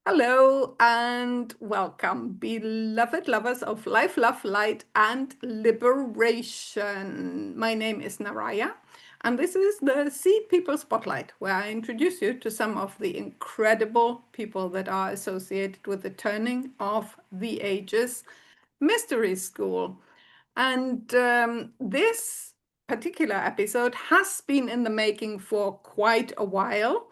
Hello and welcome, beloved lovers of life, love, light, and liberation. My name is Naraya, and this is the Seed People Spotlight, where I introduce you to some of the incredible people that are associated with the Turning of the Ages Mystery School. And this particular episode has been in the making for quite a while.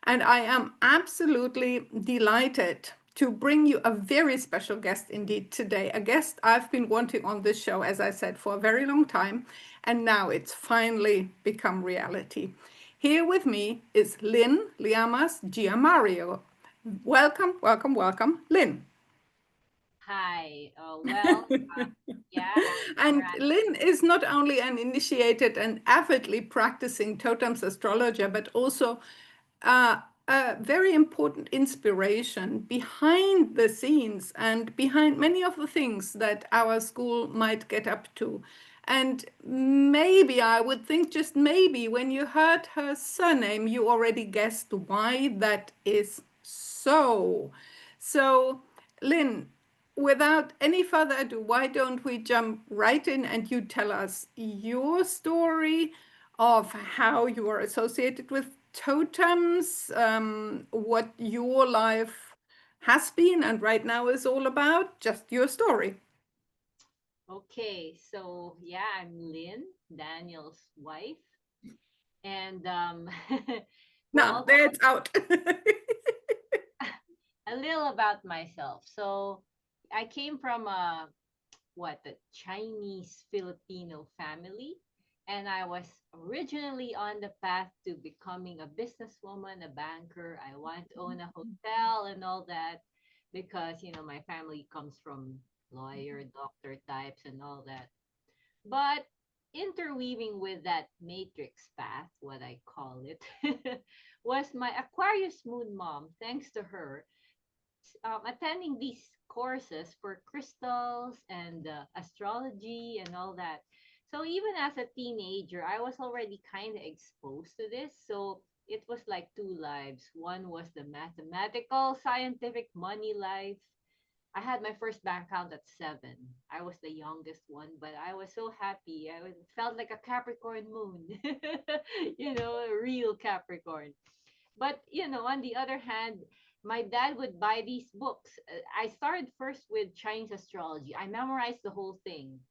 And I am absolutely delighted to bring you a very special guest indeed today. A guest I've been wanting on this show, as I said, for a very long time. And now it's finally become reality. Here with me is Lynne Llamas Giamario. Welcome, welcome, welcome, Lynne. Hi. Yeah, And Nara. Lynn is not only an initiated and avidly practicing TOTAMS astrologer, but also a very important inspiration behind the scenes and behind many of the things that our school might get up to. And maybe I would think, just maybe, when you heard her surname, you already guessed why that is so. So, Lynn, without any further ado, why don't we jump right in and you tell us your story of how you are associated with totems, what your life has been and right now is all about, just your story. Okay, so yeah, I'm Lynn, Daniel's wife, and Now, well, there it's out. a little about myself. So, I came from a Chinese Filipino family, and I was originally on the path to becoming a businesswoman, a banker. I want to own a hotel and all that because my family comes from lawyer, doctor types and all that. But interweaving with that matrix path, what I call it, was my Aquarius moon mom. Thanks to her, attending these courses for crystals and astrology and all that. So even as a teenager, I was already kind of exposed to this. So it was like two lives. One was the mathematical, scientific money life. I had my first bank account at 7. I was the youngest one, but I was so happy. Felt like a Capricorn moon, a real Capricorn. But, on the other hand, my dad would buy these books. I started first with Chinese astrology. I memorized the whole thing.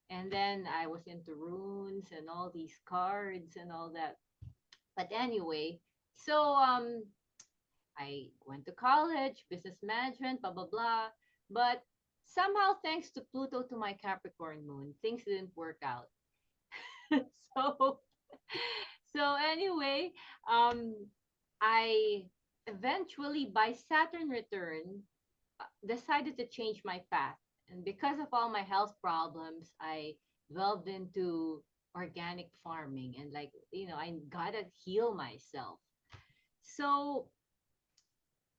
And then I was into runes and all these cards and all that. But anyway, so I went to college, business management, blah, blah, blah. But somehow, thanks to Pluto to my Capricorn moon, things didn't work out. so, so anyway, um, I eventually, by Saturn return, decided to change my path. And because of all my health problems, I delved into organic farming and I gotta heal myself. So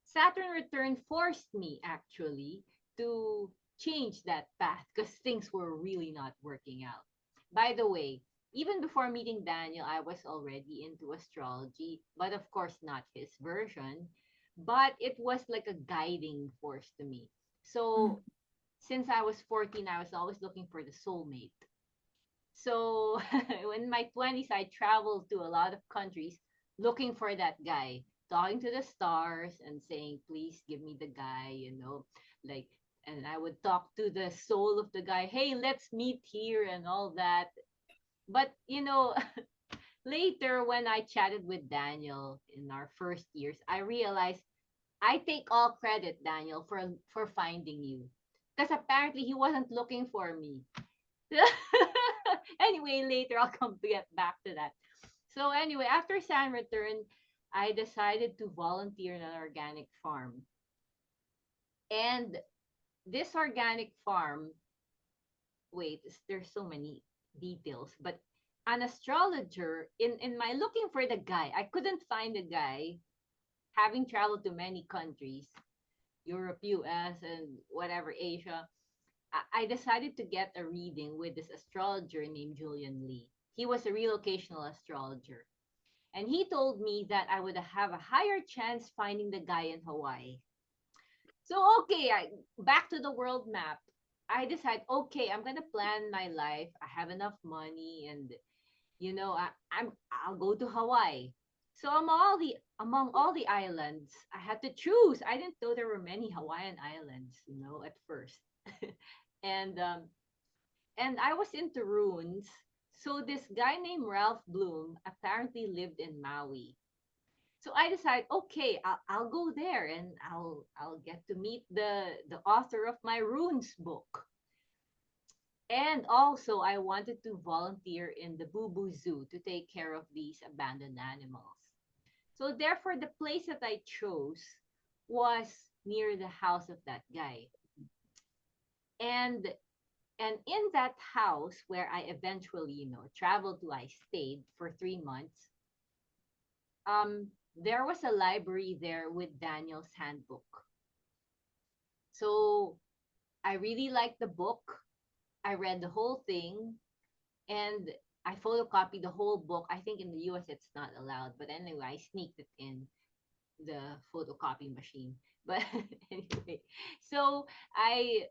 Saturn return forced me actually to change that path because things were really not working out. By the way, even before meeting Daniel, I was already into astrology, but of course not his version. But it was like a guiding force to me. So since I was 14, I was always looking for the soulmate. So in my 20s, I traveled to a lot of countries looking for that guy, talking to the stars and saying, please give me the guy, like, and I would talk to the soul of the guy, hey, let's meet here and all that. But, later when I chatted with Daniel in our first years, I realized I take all credit, Daniel, for finding you. Because apparently he wasn't looking for me. Anyway, later I'll come to get back to that. So anyway, after San return, I decided to volunteer in an organic farm. And this organic farm, wait, there's so many details, but an astrologer in my looking for the guy, I couldn't find the guy having traveled to many countries, Europe, US, and whatever, Asia. I decided to get a reading with this astrologer named Julian Lee. He was a relocational astrologer. And he told me that I would have a higher chance finding the guy in Hawaii. So okay, back to the world map. I decide, okay, I'm gonna plan my life. I have enough money, and I'll go to Hawaii. So among all the islands, I had to choose. I didn't know there were many Hawaiian islands, at first. and and I was into runes. So this guy named Ralph Bloom apparently lived in Maui. So I decided, okay, I'll go there and I'll get to meet the author of my runes book. And also, I wanted to volunteer in the Boo Boo Zoo to take care of these abandoned animals. So therefore, the place that I chose was near the house of that guy. And and in that house where I eventually, traveled to, I stayed for 3 months. There was a library there with Daniel's handbook. So I really liked the book. I read the whole thing, and I photocopied the whole book. I think in the US it's not allowed, but anyway, I sneaked it in the photocopy machine. But anyway, so I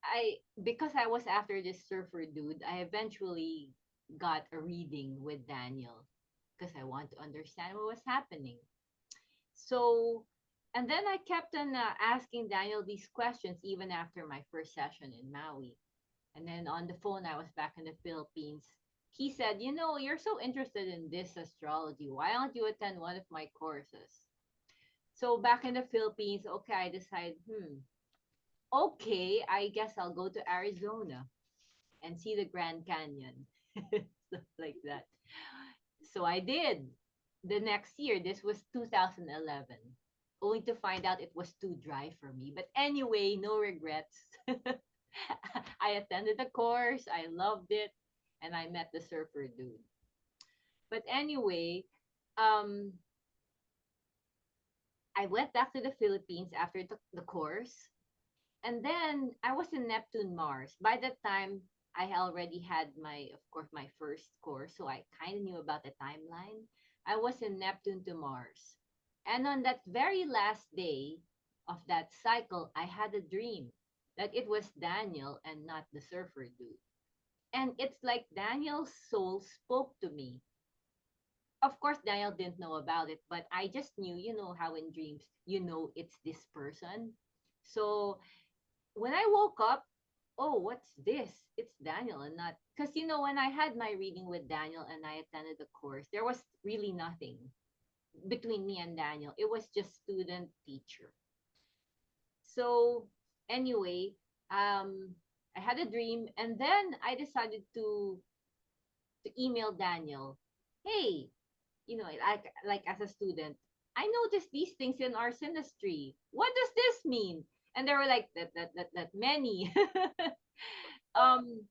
I because I was after this surfer dude, I eventually got a reading with Daniel because I want to understand what was happening. So, and then I kept on asking Daniel these questions even after my first session in Maui. And then on the phone, I was back in the Philippines. He said, you're so interested in this astrology. Why don't you attend one of my courses? So back in the Philippines, okay, I decided, okay, I guess I'll go to Arizona and see the Grand Canyon. Stuff like that. So I did. The next year, this was 2011, only to find out it was too dry for me. But anyway, no regrets. I attended the course, I loved it, and I met the surfer dude. But anyway, um, I went back to the Philippines after the course, and then I was in Neptune Mars. By that time, I already had of course, my first course, so I kind of knew about the timeline. I was in Neptune to Mars. And on that very last day of that cycle, I had a dream that it was Daniel and not the surfer dude. And it's like Daniel's soul spoke to me. Of course, Daniel didn't know about it, but I just knew, how in dreams, it's this person. So when I woke up, oh, what's this? It's Daniel and not, because, when I had my reading with Daniel and I attended the course, there was really nothing between me and Daniel. It was just student teacher. So anyway, I had a dream and then I decided to email Daniel. Hey, like as a student, I noticed these things in our synastry. What does this mean? And they were like that many. um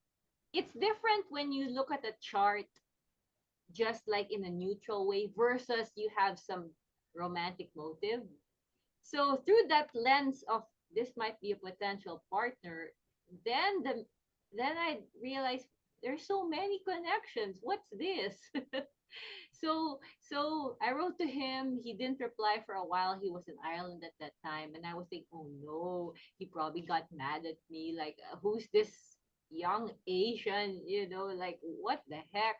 it's different when you look at a chart just like in a neutral way versus you have some romantic motive. So through that lens of this might be a potential partner, then I realized there's so many connections. What's this? So I wrote to him. He didn't reply for a while. He was in Ireland at that time, and I was thinking, oh no, he probably got mad at me. Like, who's this young Asian? Like what the heck?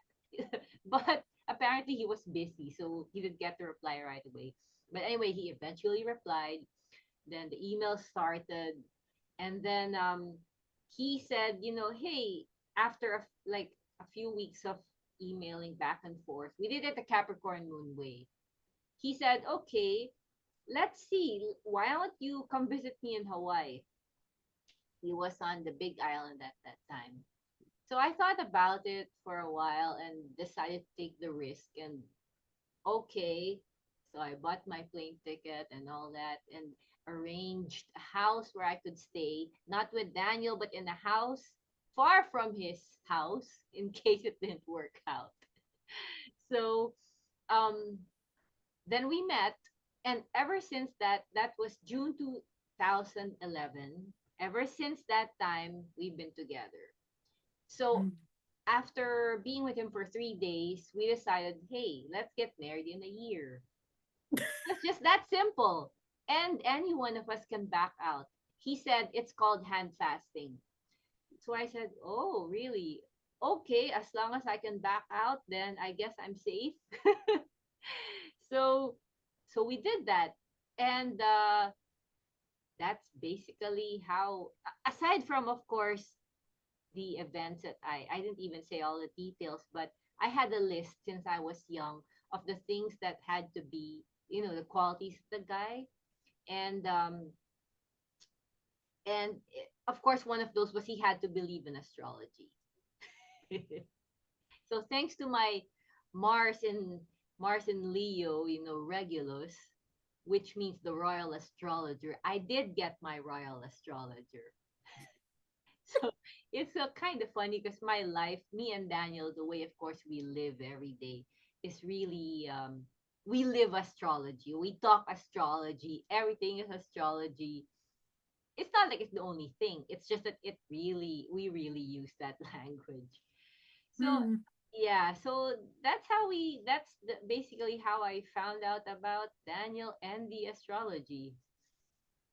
But apparently he was busy, so he didn't get the reply right away. But anyway, he eventually replied. Then the email started, and then he said, hey, after a few weeks of emailing back and forth, we did it the Capricorn Moon way. He said, okay, let's see, why don't you come visit me in Hawaii? He was on the Big Island at that time. So I thought about it for a while and decided to take the risk. And okay, so I bought my plane ticket and all that and arranged a house where I could stay, not with Daniel, but in a house far from his house in case it didn't work out. So um, then we met, and ever since that was June 2011. Ever since that time, we've been together. So Mm. after being with him for 3 days, we decided, hey, let's get married in a year. It's just that simple. and any one of us can back out. He said it's called hand fasting. So I said, "Oh, really? Okay, as long as I can back out, then I guess I'm safe." so so we did that. And that's basically how, aside from, of course, the events that I didn't even say all the details, but I had a list since I was young of the things that had to be, the qualities of the guy. And of course, one of those was he had to believe in astrology. So thanks to my Mars in Mars in Leo, Regulus, which means the royal astrologer. I did get my royal astrologer. So it's kind of funny because my life, me and Daniel, the way, of course, we live every day is really, we live astrology. We talk astrology. Everything is astrology. It's not like it's the only thing. It's just that we really use that language. So Hmm. yeah, so basically how I found out about Daniel and the astrology.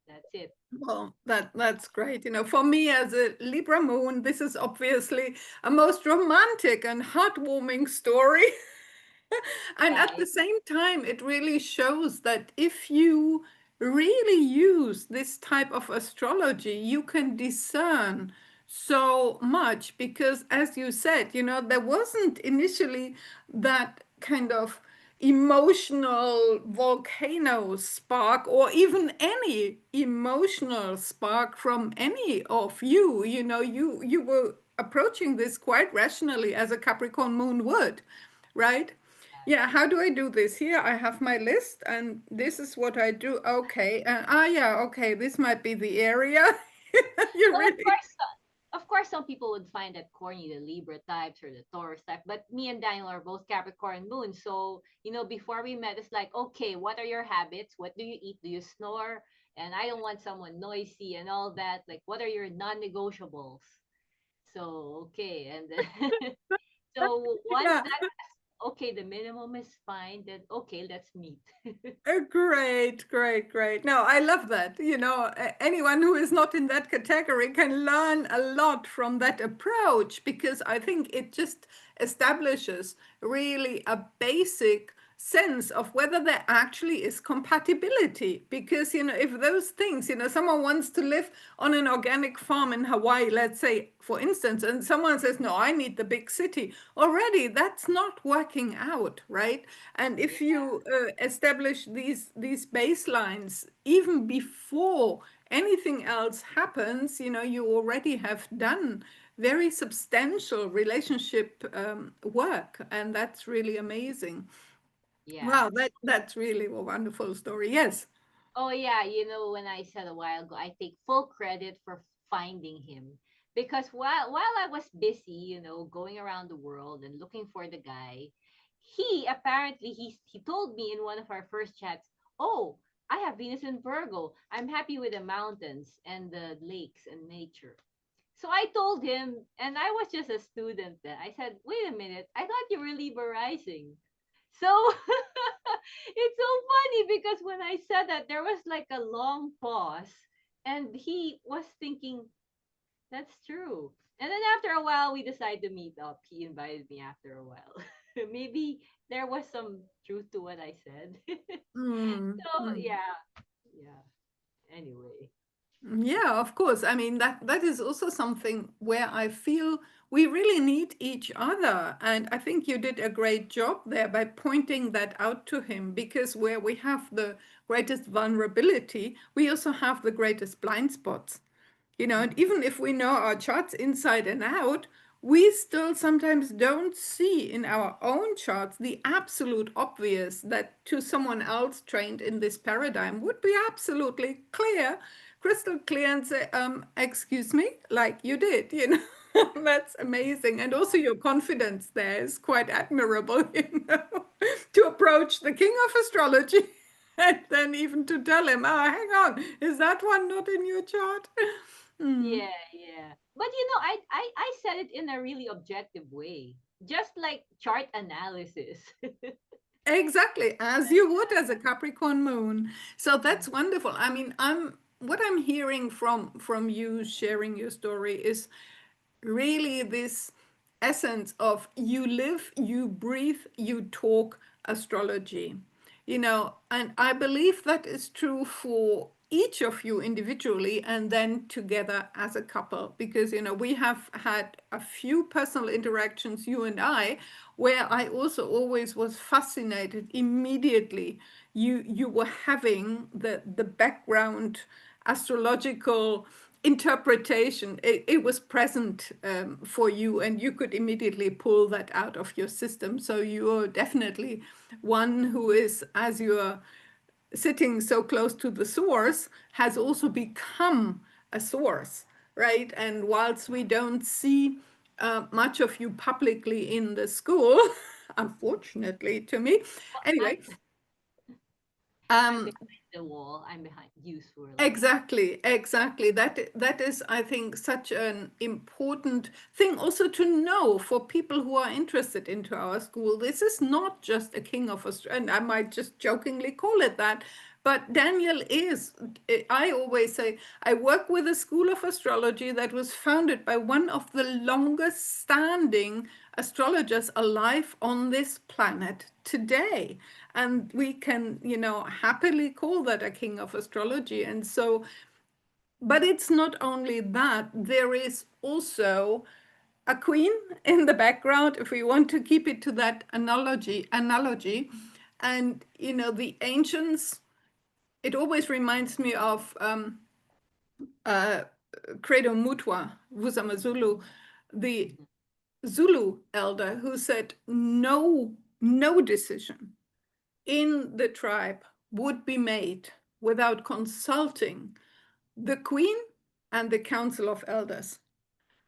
That's it. Well, that's great. For me as a Libra moon, this is obviously a most romantic and heartwarming story. And at the Right. same time, it really shows that if you really use this type of astrology, you can discern so much because, as you said, there wasn't initially that kind of emotional volcano spark or even any emotional spark from any of you. You were approaching this quite rationally as a Capricorn moon would, right? Yeah, how do I do this? Here I have my list, and this is what I do. Okay, yeah, okay, this might be the area. You Well, really, of course, some people would find that corny, the Libra types or the Taurus type. But me and Daniel are both Capricorn moon, so before we met, it's like, okay, what are your habits? What do you eat? Do you snore? And I don't want someone noisy and all that. Like, what are your non-negotiables? So okay, and then so once yeah. that, okay, the minimum is fine. Then okay, let's meet. Great, great, great. No, I love that. Anyone who is not in that category can learn a lot from that approach because I think it just establishes really a basic sense of whether there actually is compatibility. Because, if those things, someone wants to live on an organic farm in Hawaii, let's say, for instance, and someone says, no, I need the big city, already that's not working out, right? And if Yeah, you establish these baselines even before anything else happens, you already have done very substantial relationship work, and that's really amazing. yeah. Wow, that's really a wonderful story. Yes. Oh yeah, when I said a while ago, I take full credit for finding him because while I was busy, going around the world and looking for the guy, he apparently he told me in one of our first chats, "Oh, I have Venus in Virgo. I'm happy with the mountains and the lakes and nature." So I told him, and I was just a student then. I said, "Wait a minute, I thought you were Libra rising." So it's so funny because when I said that, there was like a long pause, and he was thinking, "That's true." And then after a while, we decided to meet up. He invited me after a while. Maybe there was some truth to what I said. Mm, So mm. yeah, yeah. Anyway, Yeah, of course. I mean, that is also something where I feel we really need each other. And I think you did a great job there by pointing that out to him because where we have the greatest vulnerability, we also have the greatest blind spots. And mm, even if we know our charts inside and out, we still sometimes don't see in our own charts the absolute obvious that to someone else trained in this paradigm would be absolutely clear, crystal clear, and say, excuse me, like you did. That's amazing. And also your confidence there is quite admirable, to approach the king of astrology and then even to tell him, hang on, is that one not in your chart? Hmm. yeah, yeah. But I said it in a really objective way, just like chart analysis. Exactly, as Like you would that. as a Capricorn moon. So Mm. that's wonderful. I mean, what I'm hearing from you sharing your story is really this essence of you live, you breathe, you talk astrology. And I believe that is true for each of you individually and then together as a couple, because we have had a few personal interactions, you and I, where I also always was fascinated immediately. You were having the background astrological interpretation. It was present for you, and you could immediately pull that out of your system. So you're definitely one who is, as you're sitting so close to the source, has also become a source, right? And whilst we don't see much of you publicly in the school, unfortunately to me, Well, anyway, I'm um, behind the wall. I'm behind usually. exactly, exactly. That is, I think, such an important thing also to know for people who are interested into our school. This is not just a king of Australia, and I might just jokingly call it that, but Daniel is. I always say I work with a school of astrology that was founded by one of the longest standing astrologers alive on this planet today. And we can, happily call that a king of astrology. And so, but it's not only that, there is also a queen in the background, if we want to keep it to that analogy. And, the ancients, it always reminds me of uh, Credo Mutwa, Wuzamazulu, the Mhm. Zulu elder who said, no decision in the tribe would be made without consulting the queen and the council of elders.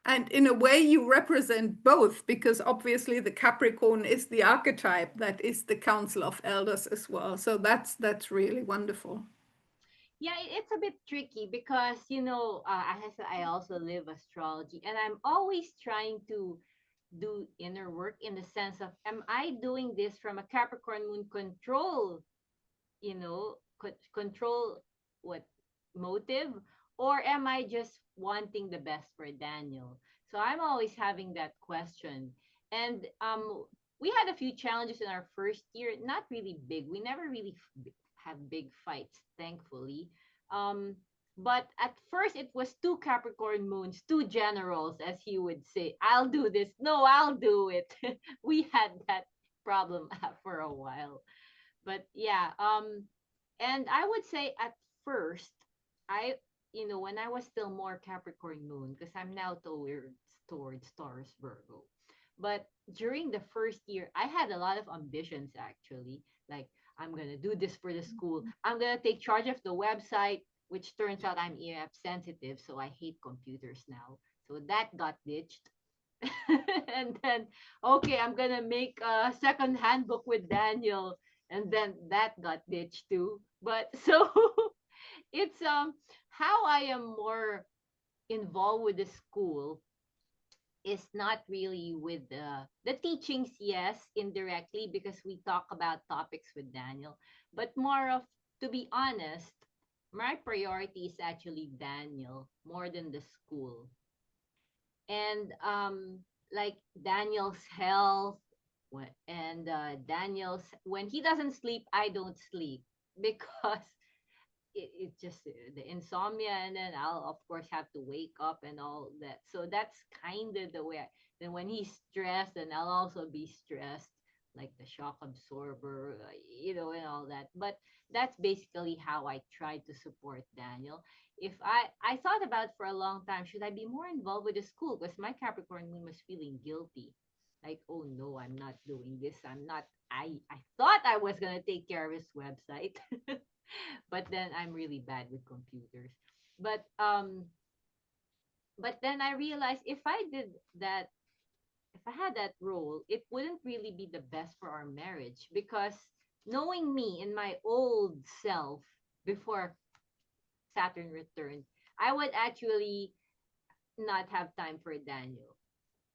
And in a way, you represent both, because obviously the Capricorn is the archetype that is the council of elders as well. So that's really wonderful. Yeah, it's a bit tricky because I also live astrology, and I'm always trying to do inner work in the sense of, am I doing this from a Capricorn moon control, control what motive, or am I just wanting the best for Daniel? So I'm always having that question. And we had a few challenges in our first year, not really big. We never really have big fights, thankfully. um but at first it was two Capricorn moons, two generals, as he would say, I'll do this, no, I'll do it. We had that problem for a while. But yeah, and I would say at first, I when I was still more Capricorn moon, because I'm now towards Taurus Virgo. But during the first year, I had a lot of ambitions actually. Like, I'm gonna do this for the school. I'm gonna take charge of the website, which turns out I'm EF sensitive, so I hate computers now. So that got ditched. And then, okay, I'm gonna make a second handbook with Daniel, and then that got ditched too. But so it's how I am more involved with the school is not really with the teachings, yes, indirectly, because we talk about topics with Daniel, but more of, to be honest, my priority is actually Daniel more than the school. And like Daniel's health, and Daniel's, when he doesn't sleep, I don't sleep because it just the insomnia, and then I'll of course have to wake up and all that. So that's kind of the way then when he's stressed, then I'll also be stressed, like the shock absorber, and all that. But that's basically how I try to support Daniel. If I thought about for a long time, should I be more involved with the school, because my Capricorn moon was feeling guilty, like, oh no, I'm not doing this, I'm not, I thought I was going to take care of his website. But then I'm really bad with computers. But then I realized, if I did that, if I had that role, it wouldn't really be the best for our marriage, because knowing me in my old self before Saturn returned, I would actually not have time for Daniel.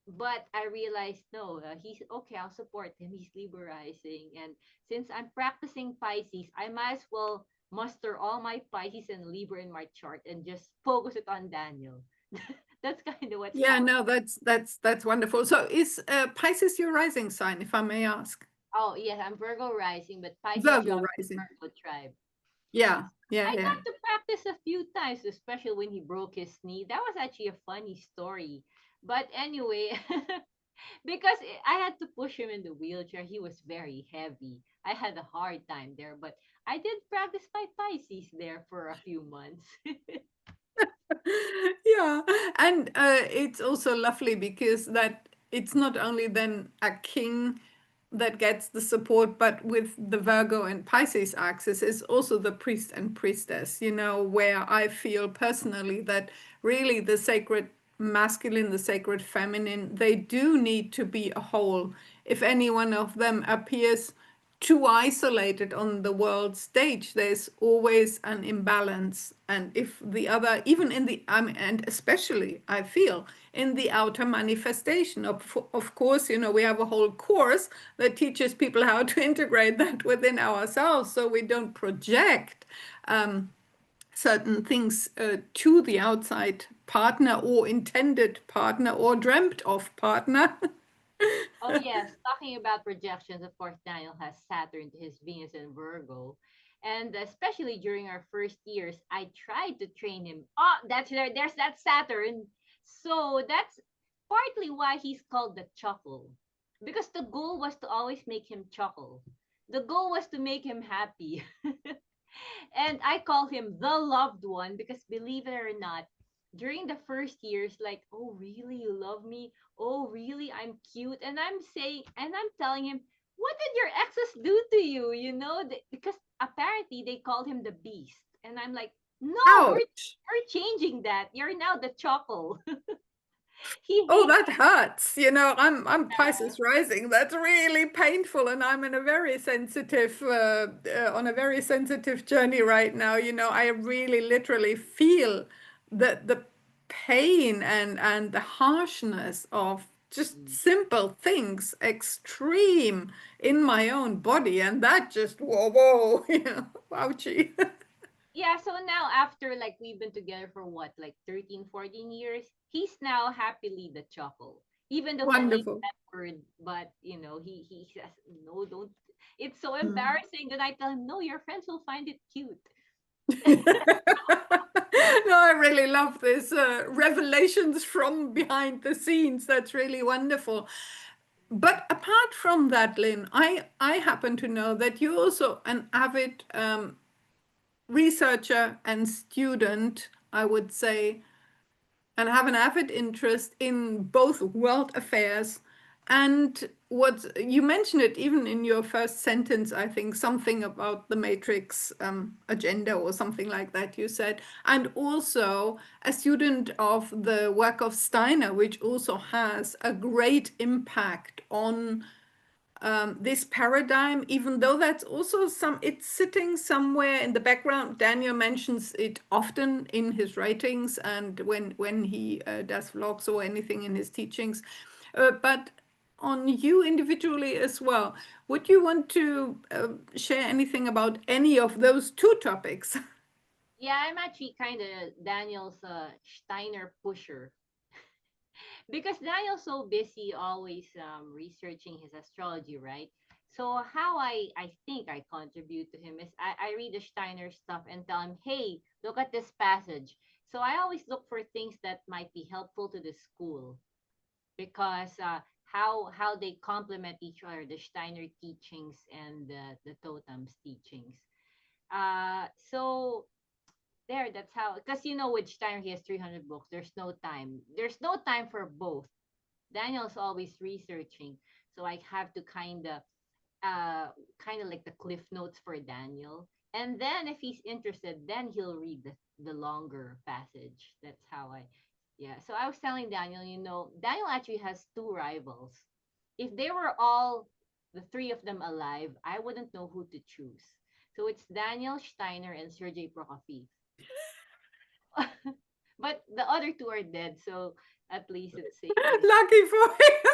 But I realized no, he's okay. I'll support him. He's Libra rising, and since I'm practicing Pisces, I might as well muster all my Pisces and Libra in my chart and just focus it on Daniel. That's kind of what's Yeah, happening. no, that's wonderful. So is Pisces your rising sign, if I may ask? Oh yes, I'm Virgo rising, but Pisces Virgo geometry rising. Virgo tribe. Yeah, yeah, I yeah. got to practice a few times, especially when he broke his knee. That was actually a funny story. But anyway, because I had to push him in the wheelchair. He was very heavy. I had a hard time there, but I did practice my Pisces there for a few months. Yeah, and it's also lovely because that it's not only then a king that gets the support, but with the Virgo and Pisces axis is also the priest and priestess, where I feel personally that really the sacred masculine, the sacred feminine, they do need to be a whole. If any one of them appears too isolated on the world stage, there's always an imbalance. And if the other, even in the, and especially I feel in the outer manifestation of course, we have a whole course that teaches people how to integrate that within ourselves so we don't project certain things to the outside partner or intended partner or dreamt of partner. Oh yes, talking about projections, of course, Daniel has Saturn to his Venus in Virgo. And especially during our first years, I tried to train him. Oh, that's there. There's that Saturn. So that's partly why he's called the chuckle. Because the goal was to always make him chuckle. The goal was to make him happy. And I call him the loved one because believe it or not, during the first years, like, oh really, you love me? Oh really, I'm cute? And I'm telling him, what did your exes do to you? Because apparently they called him the beast. And I'm like, no, Ouch. we're changing that. You're now the chuckle. He Oh, hates that hurts. I'm that. Pisces rising. That's really painful, and I'm in a very sensitive, on a very sensitive journey right now. I really literally feel the pain and the harshness of just Mm. simple things, extreme in my own body, and that just whoa, whoa, ouchie. Yeah, so now after like we've been together for what, like 13, 14 years, he's now happily the chuckle. Even though he hates Wonderful. that word, but he says, no, don't. It's so Mm. embarrassing that I tell him, no, your friends will find it cute. No, I really love this revelations from behind the scenes. That's really wonderful. But apart from that, Lynn, I happen to know that you're also an avid researcher and student, I would say, and have an avid interest in both world affairs and what you mentioned it even in your first sentence, I think something about the matrix agenda or something like that you said, and also a student of the work of Steiner, which also has a great impact on this paradigm, even though that's also it's sitting somewhere in the background. Daniel mentions it often in his writings and when he does vlogs or anything in his teachings. But on you individually as well, would you want to share anything about any of those two topics? Yeah, I'm actually kind of Daniel's Steiner pusher because Daniel's so busy always researching his astrology, right? So how I think I contribute to him is I read the Steiner stuff and tell him, hey, look at this passage. So I always look for things that might be helpful to the school because how they complement each other, the Steiner teachings and the Totems teachings. So there, that's how, because with Steiner he has 300 books. There's no time for both. Daniel's always researching, so I have to kind of like the cliff notes for Daniel, and then if he's interested, then he'll read the longer passage. That's how I Yeah, so I was telling Daniel, Daniel actually has two rivals. If they were all the three of them alive, I wouldn't know who to choose. So it's Daniel Steiner and Sergei Prokofiev. But the other two are dead, so at least it's safe there. Lucky for him.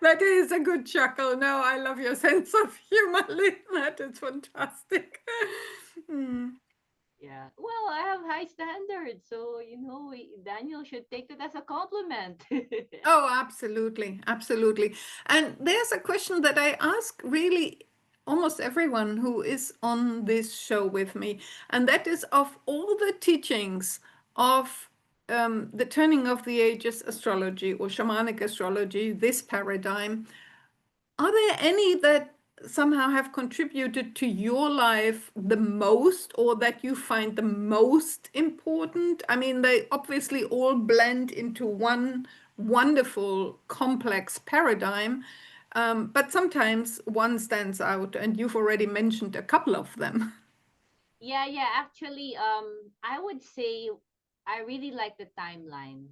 That is a good chuckle. No, I love your sense of humor, Lynn. That is fantastic. Mm. Yeah. Well, I have high standards, so Daniel should take it as a compliment. Oh, absolutely. Absolutely. And there's a question that I ask really almost everyone who is on this show with me, and that is of all the teachings of the turning of the ages astrology or shamanic astrology, this paradigm, are there any that somehow have contributed to your life the most or that you find the most important? I mean, they obviously all blend into one wonderful, complex paradigm, but sometimes one stands out, and you've already mentioned a couple of them. Yeah, yeah. Actually, I would say I really like the timeline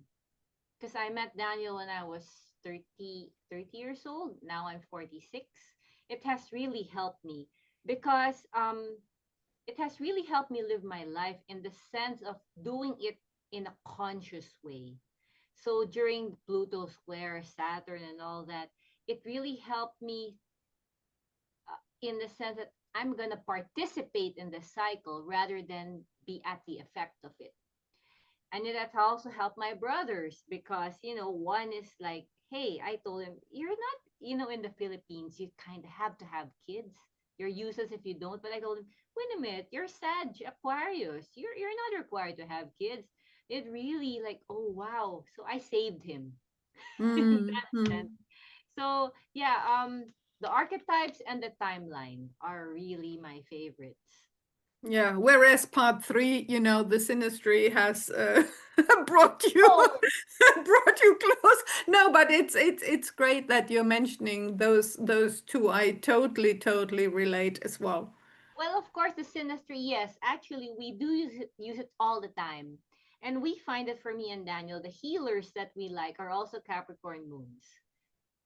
because I met Daniel when I was 30 years old. Now I'm 46. It has really helped me because it has really helped me live my life in the sense of doing it in a conscious way. So during Pluto square, Saturn, and all that, it really helped me in the sense that I'm going to participate in the cycle rather than be at the effect of it. And then that also helped my brothers because, one is like, hey, I told him, you're not, in the Philippines, you kind of have to have kids. You're useless if you don't. But I told him, wait a minute, you're Sag Aquarius. You're not required to have kids. It really like, oh wow. So I saved him in Mm, that sense. mm. So yeah, the archetypes and the timeline are really my favorites. Yeah, whereas part three, the synastry has brought you Oh, brought you close. No, but it's great that you're mentioning those two. I totally relate as well. well, of course, the synastry, yes. Actually, we do use it all the time. And we find that for me and Daniel, the healers that we like are also Capricorn moons.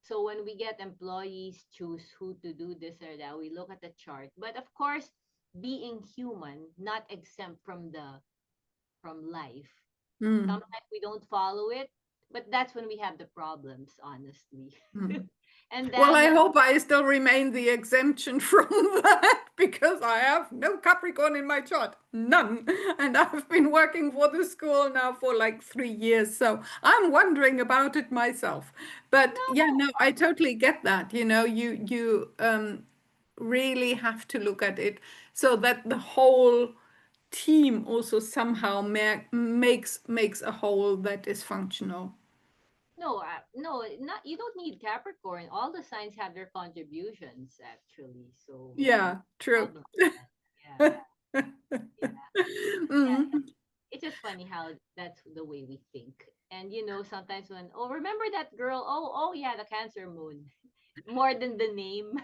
So when we get employees choose who to do this or that, we look at the chart. But of course, being human, not exempt from life. Mm, Sometimes we don't follow it, but that's when we have the problems, honestly. mm. And Well, I Daniel, hope I still remain the exemption from that because I have no Capricorn in my chart, none. And I've been working for the school now for like 3 years, so I'm wondering about it myself. But yeah, no, no, I totally get that. You really have to look at it so that the whole team also somehow makes a whole that is functional. no, not you don't need Capricorn. All the signs have their contributions actually, so Yeah, true. problem with that. Yeah, yeah, yeah. Mm. It's just funny how that's the way we think. And sometimes when remember that girl? Oh yeah, the Cancer Moon. More than the name.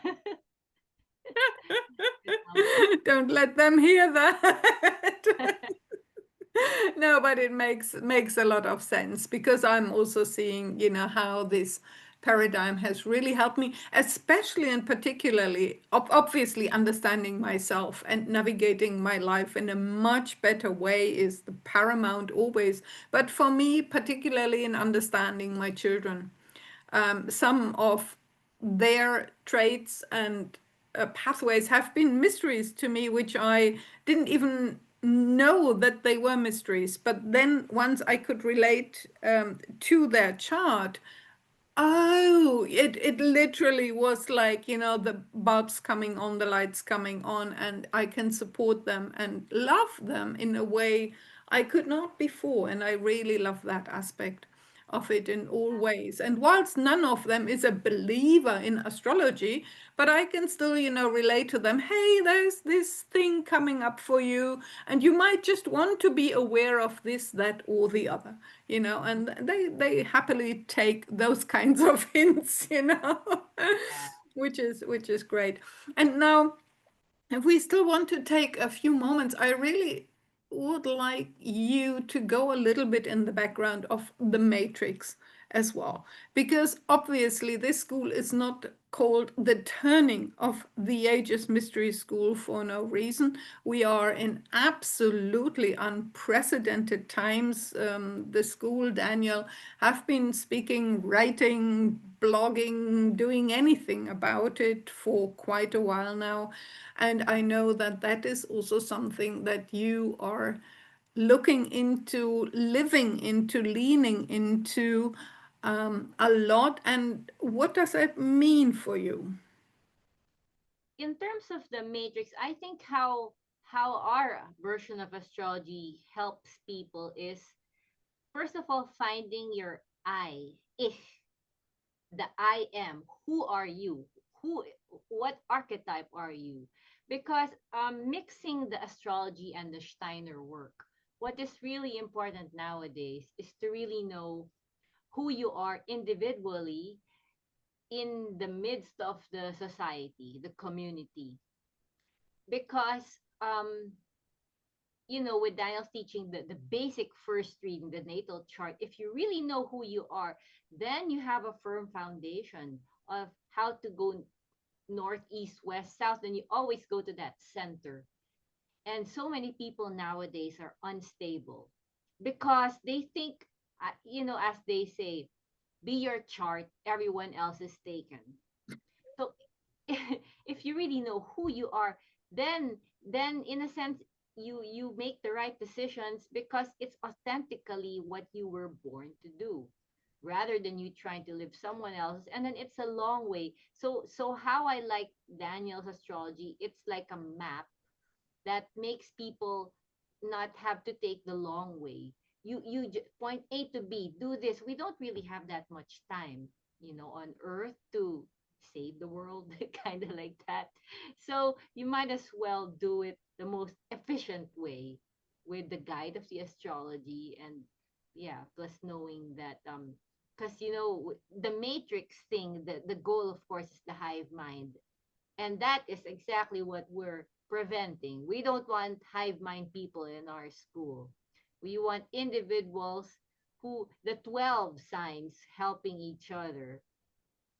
Don't let them hear that. No, but it makes a lot of sense because I'm also seeing, how this paradigm has really helped me, especially and particularly, obviously, understanding myself and navigating my life in a much better way is the paramount always. But for me, particularly in understanding my children, some of their traits and pathways have been mysteries to me, which I didn't even know that they were mysteries. But then once I could relate to their chart, oh, it literally was like, the bulbs coming on, the lights coming on, and I can support them and love them in a way I could not before. And I really love that aspect of it in all ways. And whilst none of them is a believer in astrology, but I can still, relate to them. Hey, there's this thing coming up for you, and you might just want to be aware of this, that, or the other, and they happily take those kinds of hints, Yeah. which is great. And now, if we still want to take a few moments, I really would like you to go a little bit in the background of the matrix as well. Because obviously, this school is not called the turning of the ages mystery school for no reason. We are in absolutely unprecedented times. The school, Daniel, have been speaking, writing, blogging, doing anything about it for quite a while now. And I know that that is also something that you are looking into, living into, leaning into a lot. And what does that mean for you? In terms of the matrix, I think how our version of astrology helps people is, first of all, finding your I, the I am. Who are you? Who, what archetype are you? Because mixing the astrology and the Steiner work, what is really important nowadays is to really know who you are individually in the midst of the society, the community. Because with Daniel's teaching, the basic first reading, the natal chart, if you really know who you are, then you have a firm foundation of how to go north, east, west, south, then you always go to that center. And so many people nowadays are unstable because they think, as they say, be your chart, everyone else is taken. So if you really know who you are, then in a sense you make the right decisions because it's authentically what you were born to do, rather than you trying to live someone else's. And then it's a long way. So how I like Daniel's astrology, it's like a map that makes people not have to take the long way. Point A to B, do this. We don't really have that much time, on Earth to save the world, kind of like that. So you might as well do it the most efficient way with the guide of the astrology. And yeah, plus knowing that because the matrix thing, the goal of course is the hive mind, and that is exactly what we're preventing. We don't want hive mind people in our school. We want individuals who, the 12 signs helping each other,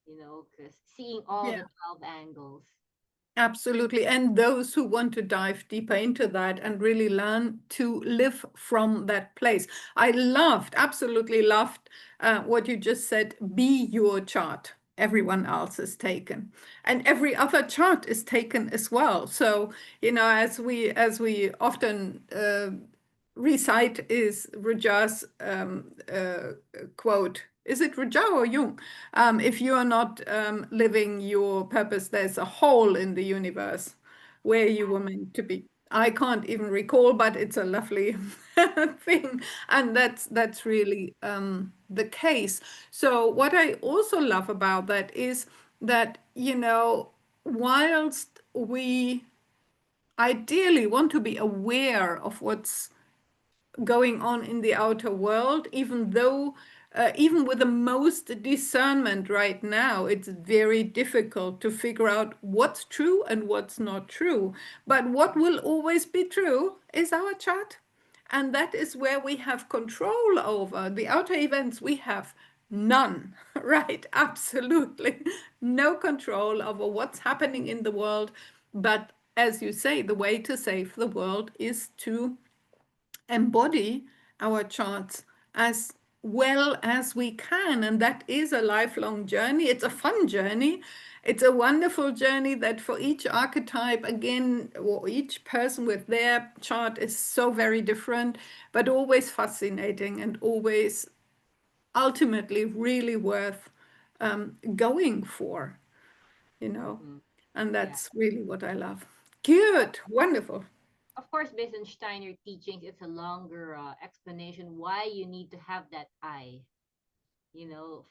because seeing all the Yeah. 12 angles. Absolutely. And those who want to dive deeper into that and really learn to live from that place. I loved, absolutely loved what you just said, be your chart. Everyone else is taken. And every other chart is taken as well. So, as we often recite is Raja's quote. Is it Raja or Jung? If you are not living your purpose, there's a hole in the universe where you were meant to be. I can't even recall, but it's a lovely thing, and that's really the case. So what I also love about that is that whilst we ideally want to be aware of what's going on in the outer world, even though, even with the most discernment right now, it's very difficult to figure out what's true and what's not true. But what will always be true is our chart. And that is where we have control over the outer events. We have none, right? Absolutely no control over what's happening in the world. But as you say, the way to save the world is to embody our charts as well as we can. And that is a lifelong journey. It's a fun journey. It's a wonderful journey that for each archetype, again, or each person with their chart is so very different, but always fascinating and always ultimately really worth going for, you know. Mm-hmm. And Yeah. that's really what I love. Of, Good, wonderful. of course, based on Steiner teachings, it's a longer explanation why you need to have that I.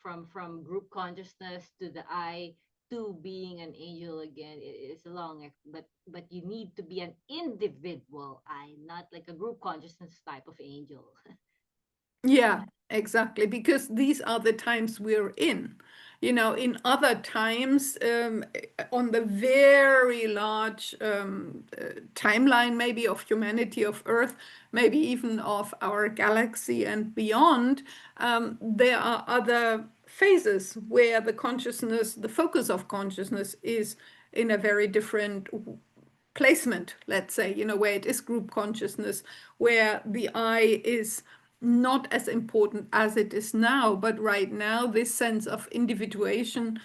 From group consciousness to the I to being an angel again. It's a long but you need to be an individual I, not like a group consciousness type of angel. Yeah, exactly. Because these are the times we're in. In other times, on the very large timeline, maybe of humanity, of Earth, maybe even of our galaxy and beyond, there are other phases where the consciousness, the focus of consciousness is in a very different placement, let's say, where it is group consciousness, where the I is not as important as it is now. But right now, this sense of individuation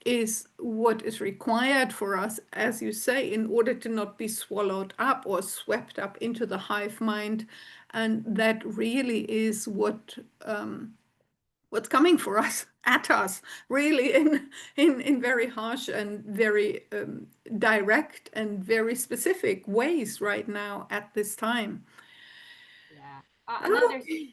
is what is required for us, as you say, in order to not be swallowed up or swept up into the hive mind. And that really is what's coming for us at us, really, in very harsh and very direct and very specific ways right now at this time. Yeah. Another thing,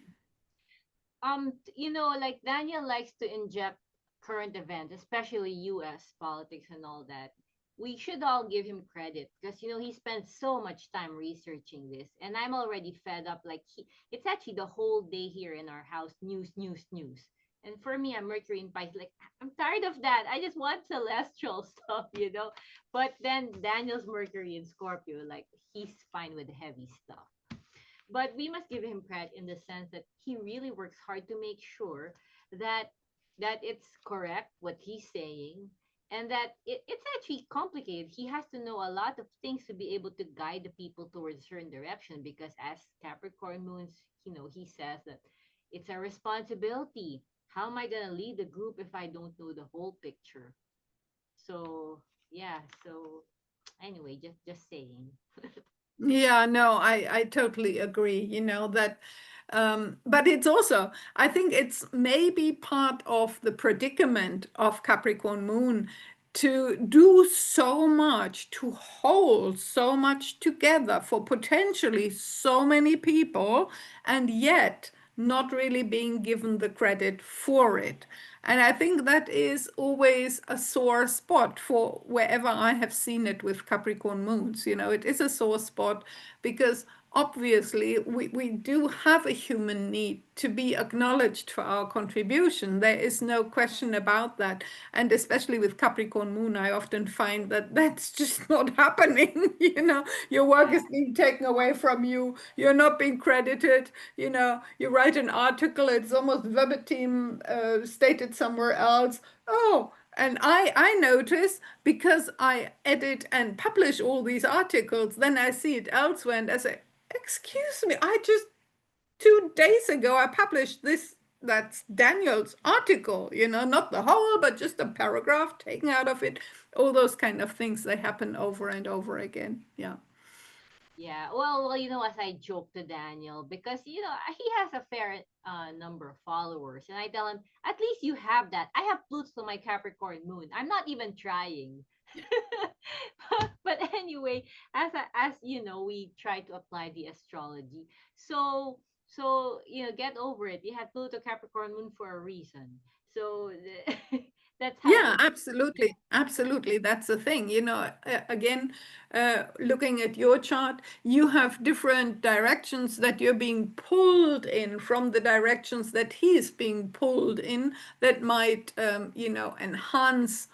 Okay. like Daniel likes to inject current events, especially US politics and all that. We should all give him credit because he spent so much time researching this, and I'm already fed up. Like it's actually the whole day here in our house, news, news, news. And for me, I'm Mercury in Pisces. Like I'm tired of that. I just want celestial stuff. But then Daniel's Mercury in Scorpio, like he's fine with heavy stuff. But we must give him credit in the sense that he really works hard to make sure that it's correct what he's saying, and that it's actually complicated. He has to know a lot of things to be able to guide the people towards a certain direction, because as Capricorn moons, he says that it's a responsibility. How am I going to lead the group if I don't know the whole picture? So yeah, so anyway, just saying. Yeah, no, I totally agree, that, but it's also, I think it's maybe part of the predicament of Capricorn Moon to do so much, to hold so much together for potentially so many people, and yet not really being given the credit for it. And I think that is always a sore spot for wherever I have seen it with Capricorn moons. It is a sore spot because obviously we do have a human need to be acknowledged for our contribution. There is no question about that. And especially with Capricorn moon, I often find that that's just not happening. Your work Yeah. is being taken away from you. You're not being credited. You write an article, it's almost verbatim stated somewhere else. Oh, and I notice because I edit and publish all these articles, then I see it elsewhere and I say, excuse me, I just 2 days ago I published this. That's Daniel's article, not the whole, but just a paragraph taken out of it. All those kind of things, they happen over and over again. Yeah. Yeah, well, as I joke to Daniel, because he has a fair number of followers, and I tell him, at least you have that. I have Pluto to my Capricorn moon. I'm not even trying. But anyway, as we try to apply the astrology. So get over it. You have Pluto Capricorn moon for a reason. So that's how Yeah, it. absolutely. Absolutely. That's the thing. Again, looking at your chart, you have different directions that you're being pulled in from the directions that he is being pulled in that might, enhance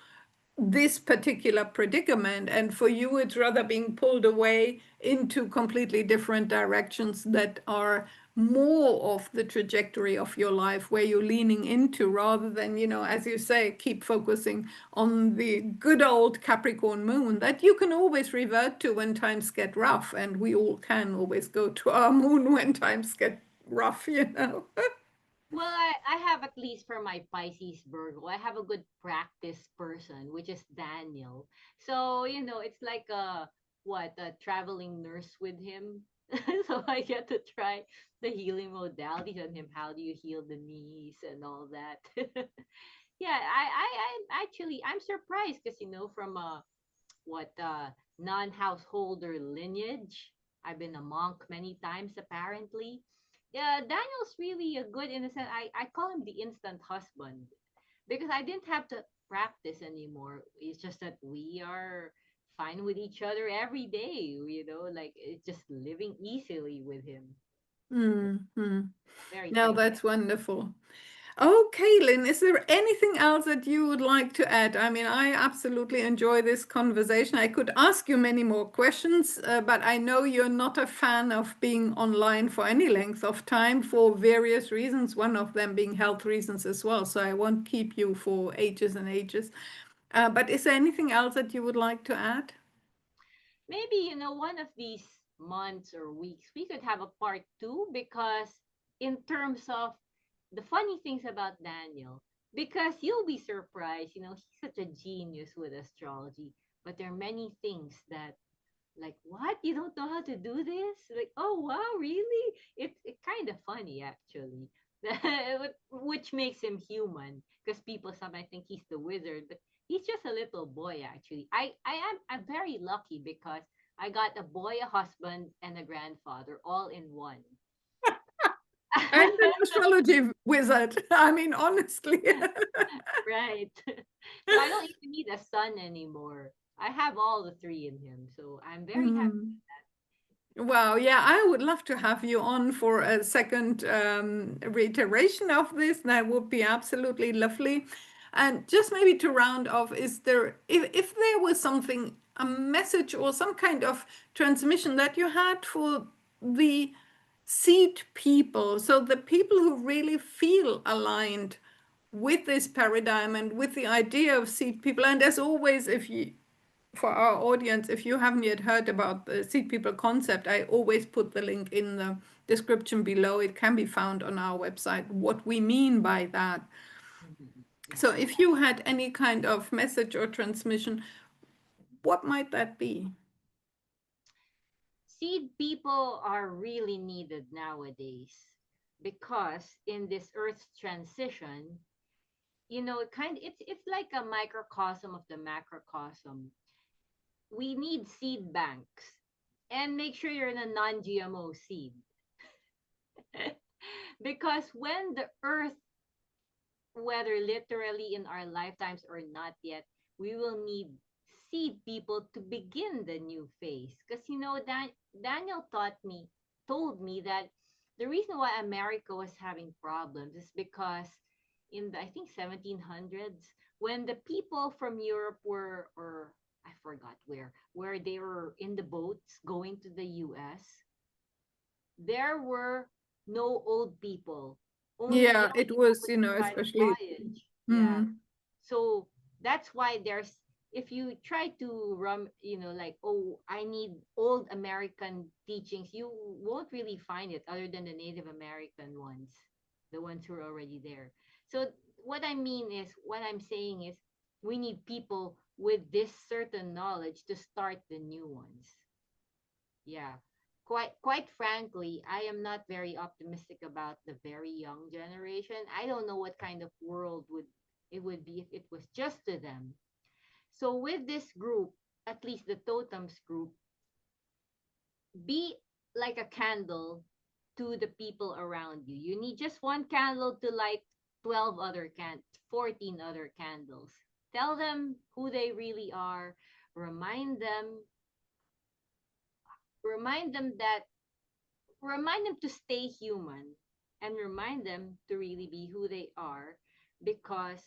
this particular predicament. And for you, it's rather being pulled away into completely different directions that are more of the trajectory of your life where you're leaning into, rather than, as you say, keep focusing on the good old Capricorn moon that you can always revert to when times get rough. And we all can always go to our moon when times get rough. Well, I have, at least for my Pisces Virgo, I have a good practice person, which is Daniel. So, it's like a traveling nurse with him. So I get to try the healing modalities on him. How do you heal the knees and all that? Yeah, I'm surprised because, from non-householder lineage. I've been a monk many times apparently. Yeah, Daniel's really a good in a sense. I call him the instant husband because I didn't have to practice anymore. It's just that we are fine with each other every day, like it's just living easily with him. Mm-hmm. Very No, priceless. that's wonderful. Okay, Lynn, is there anything else that you would like to add? I mean, I absolutely enjoy this conversation. I could ask you many more questions, but I know you're not a fan of being online for any length of time for various reasons, one of them being health reasons as well. So I won't keep you for ages and ages. But is there anything else that you would like to add? Maybe, one of these months or weeks, we could have a part two because, in terms of the funny things about Daniel, because you'll be surprised, he's such a genius with astrology, but there are many things that, like, what? You don't know how to do this? Like, oh, wow, really? It's kind of funny, actually. Which makes him human because people sometimes think he's the wizard, but he's just a little boy, actually. I'm very lucky because I got a boy, a husband, and a grandfather all in one. And an astrology wizard. I mean, honestly. Right. So I don't even need a son anymore. I have all the three in him. So I'm very happy. Mm. Wow, yeah, I would love to have you on for a second reiteration of this. That would be absolutely lovely. And just maybe to round off, is there, if there was something, a message or some kind of transmission that you had for the seed people, so the people who really feel aligned with this paradigm and with the idea of seed people, and as always, if you for our audience, if you haven't yet heard about the Seed People concept, I always put the link in the description below. It can be found on our website, what we mean by that. Mhm. Yeah. So if you had any kind of message or transmission, what might that be? Seed people are really needed nowadays because in this Earth's transition, it's like a microcosm of the macrocosm. We need seed banks, and make sure you're in a non-GMO seed. Because when the Earth, whether literally in our lifetimes or not yet, we will need seed people to begin the new phase. Because Daniel told me that the reason why America was having problems is because in the, I think, 1700s, when the people from Europe were, or I forgot where they were in the boats going to the US, there were no old people, only Yeah, young it people was, could survive the especially. voyage. Yeah. Hmm. So that's why there's, if you try to like, oh, I need old American teachings, you won't really find it other than the Native American ones, the ones who are already there. So what I'm saying is, we need people with this certain knowledge to start the new ones. Yeah. Quite frankly, I am not very optimistic about the very young generation. I don't know what kind of world would be if it was just to them. So with this group, at least the totems group, be like a candle to the people around you. You need just one candle to light 12 other 14 other candles. Tell them who they really are. Remind them remind them that remind them to stay human, and remind them to really be who they are, because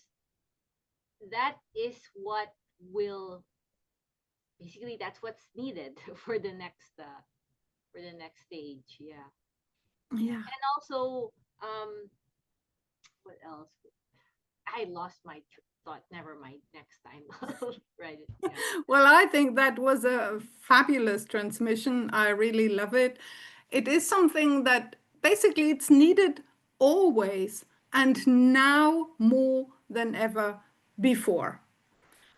that is what will basically, that's what's needed for the next stage. Yeah. Yeah. And also, um what else? I lost my thought. Never mind, next time. I'll write it down. Well, I think that was a fabulous transmission. I really love it. It is something that basically it's needed always and now more than ever before.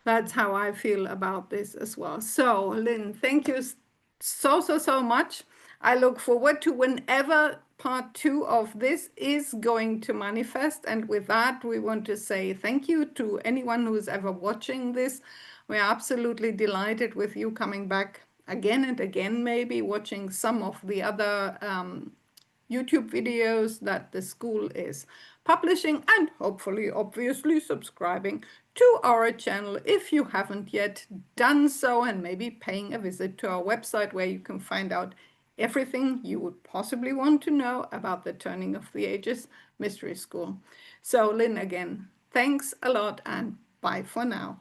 That's Mhm. how I feel about this as well. So, Lynn, thank you so much. I look forward to whenever part two of this is going to manifest. And with that, we want to say thank you to anyone who is ever watching this. We're absolutely delighted with you coming back again and again, maybe watching some of the other YouTube videos that the school is publishing, and hopefully, obviously, subscribing to our channel if you haven't yet done so, and maybe paying a visit to our website where you can find out everything you would possibly want to know about the Turning of the Ages Mystery School. So, Lynn, again, thanks a lot and bye for now.